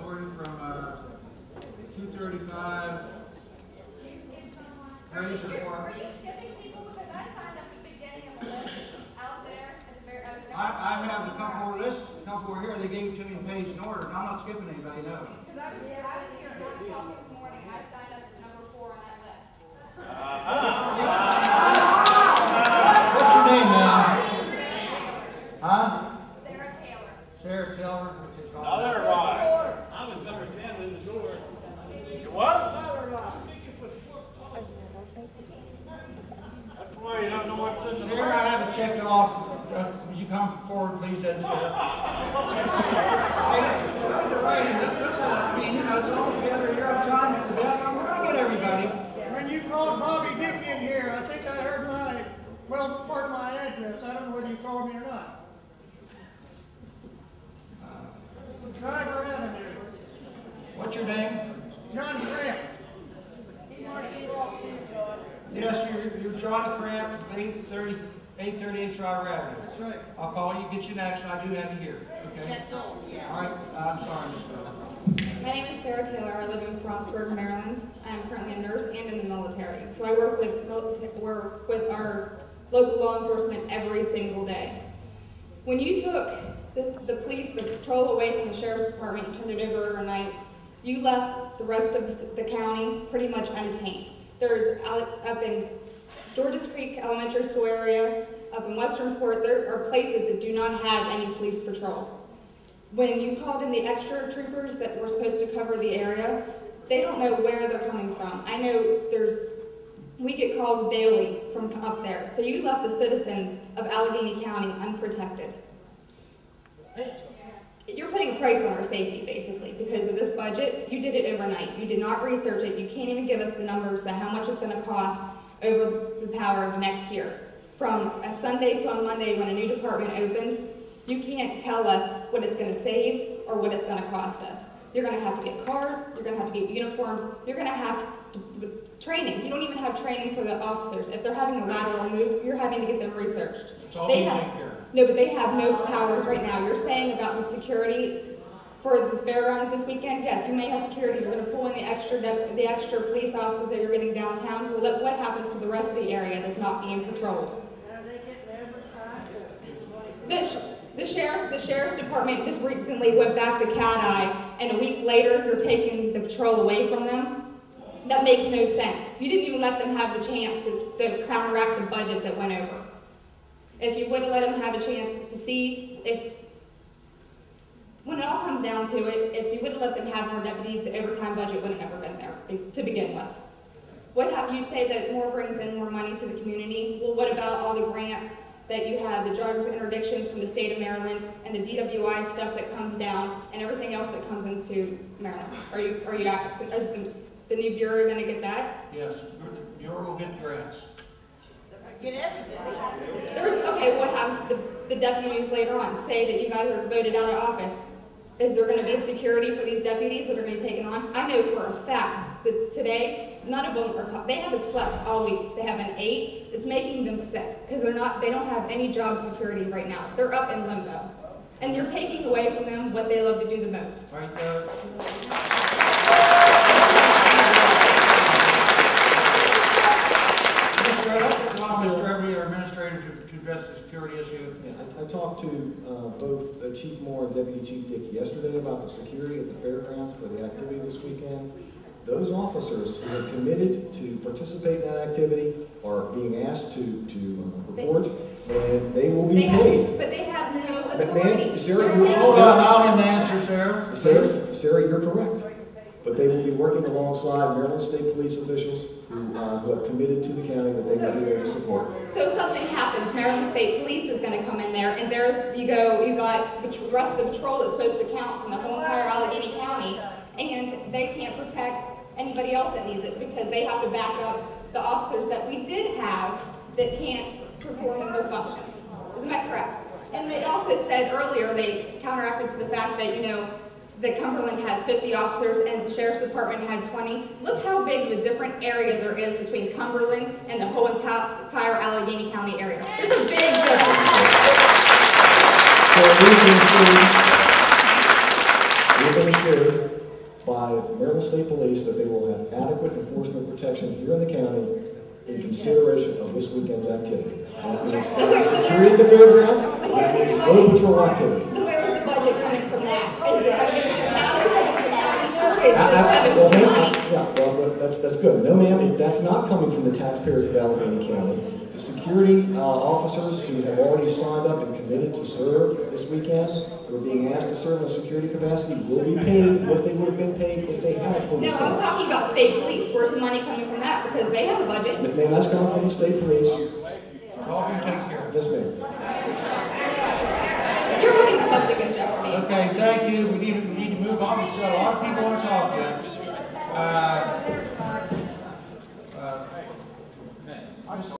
going from 235. Are you skipping people? Because I signed up at the beginning of the list out there. I have a couple more lists, a couple more here. They gave it to me in page and order, and I'm not skipping anybody, no. Because I was here at 9 o'clock this morning, and I signed up as number 4 on that list. What's your name, man? Huh? Sarah Taylor. Sarah Taylor. No, they're right. I was number 10 in the door. You what? That's why you don't know what's in the Sarah, I have it checked off. Would you come forward, please, then, Sarah? Hey, look at the writing. Look at that. I mean, you know, it's all together here. I'm trying to do the best. I'm going to get everybody. When you called Bobby Dick in here, I think I heard part of my address. I don't know whether you called me or not. Driver Avenue. What's your name? John Graham. Yes, you're John Cramp, 838 Driver Avenue. That's right. I'll call you, get you next, and I do have you here. Okay? All right. I'm sorry, Ms. Miller. My name is Sarah Taylor. I live in Frostburg, Maryland. I'm currently a nurse and in the military. So I work with our local law enforcement every single day. When you took the police, the patrol away from the sheriff's department and turned it over overnight, you left the rest of the county pretty much unattainted. There's up in Georges Creek Elementary School area, up in Western Port, there are places that do not have any police patrol. When you called in the extra troopers that were supposed to cover the area, they don't know where they're coming from. I know we get calls daily from up there. So you left the citizens of Allegany County unprotected. You're putting a price on our safety, basically, because of this budget. You did it overnight. You did not research it. You can't even give us the numbers to how much it's going to cost over the power of next year. From a Sunday to a Monday when a new department opens, you can't tell us what it's going to save or what it's going to cost us. You're going to have to get cars. You're going to have to get uniforms. You're going to have training. You don't even have training for the officers. If they're having a lateral move, you're having to get them researched. It's all take care. No, but they have no powers right now. You're saying about the security for the fairgrounds this weekend. Yes, you may have security. You're going to pull in the extra police officers that you're getting downtown. Well, what happens to the rest of the area that's not being patrolled? The sheriff's department just recently went back to Cat Eye, and a week later you're taking the patrol away from them. That makes no sense. You didn't even let them have the chance to counteract the budget that went over. If you would have let them have a chance to see if, when it all comes down to it, if you would have let them have more deputies, the overtime budget would have never been there to begin with. You say that more brings in more money to the community. Well, what about all the grants that you have, the drug interdictions from the state of Maryland, and the DWI stuff that comes down, and everything else that comes into Maryland? Are you is the new bureau going to get that? Yes, the bureau will get the grants. Get everything. Okay, what happens to the deputies later on? Say that you guys are voted out of office. Is there going to be a security for these deputies that are going to be taken on? I know for a fact that today, none of them are, they haven't slept all week. They haven't ate. It's making them sick because they don't have any job security right now. They're up in limbo. And you're taking away from them what they love to do the most. Right, Mr. Everly, our administrator, to address the security issue. Yeah, I talked to both Chief Moore and Deputy Chief Dick yesterday about the security at the fairgrounds for the activity this weekend. Those officers who have committed to participate in that activity are being asked to report, and they will be paid. But they have no authority. Man, Sarah, allow him to answer, Sarah. Sarah, you're correct. But they will be working alongside Maryland State Police officials who have committed to the county that they will be there to support. So if something happens, Maryland State Police is going to come in there, and there you go, you've got the rest of the patrol that's supposed to count from the whole entire Allegany County, and they can't protect anybody else that needs it because they have to back up the officers that we did have that can't perform in their functions. Isn't that correct? And they also said earlier, they counteracted to the fact that, that Cumberland has 50 officers and the Sheriff's Department had 20. Look how big of a different area there is between Cumberland and the whole entire Allegany County area. There's a big difference. So we've been assured by Maryland State Police that they will have adequate enforcement protection here in the county in consideration of this weekend's activity. That means security at the fairgrounds, that means road patrol activity. But where is the budget coming from that? Is it coming from the county or from the county shortage? Well, Money. ma'am, yeah, well, that's good. No, ma'am, that's not coming from the taxpayers of Allegany County. The security officers who have already signed up and committed to serve this weekend, who are being asked to serve in a security capacity, will be paid what they would have been paid if they had police. No, I'm talking about state police. Where's the money coming from that? Because they have a budget. Ma'am, that's coming from the state police. All you take care of. Yes, ma'am. You're putting the public in jeopardy. Okay, thank you. We need to move on. We've got a lot of people want to talk to.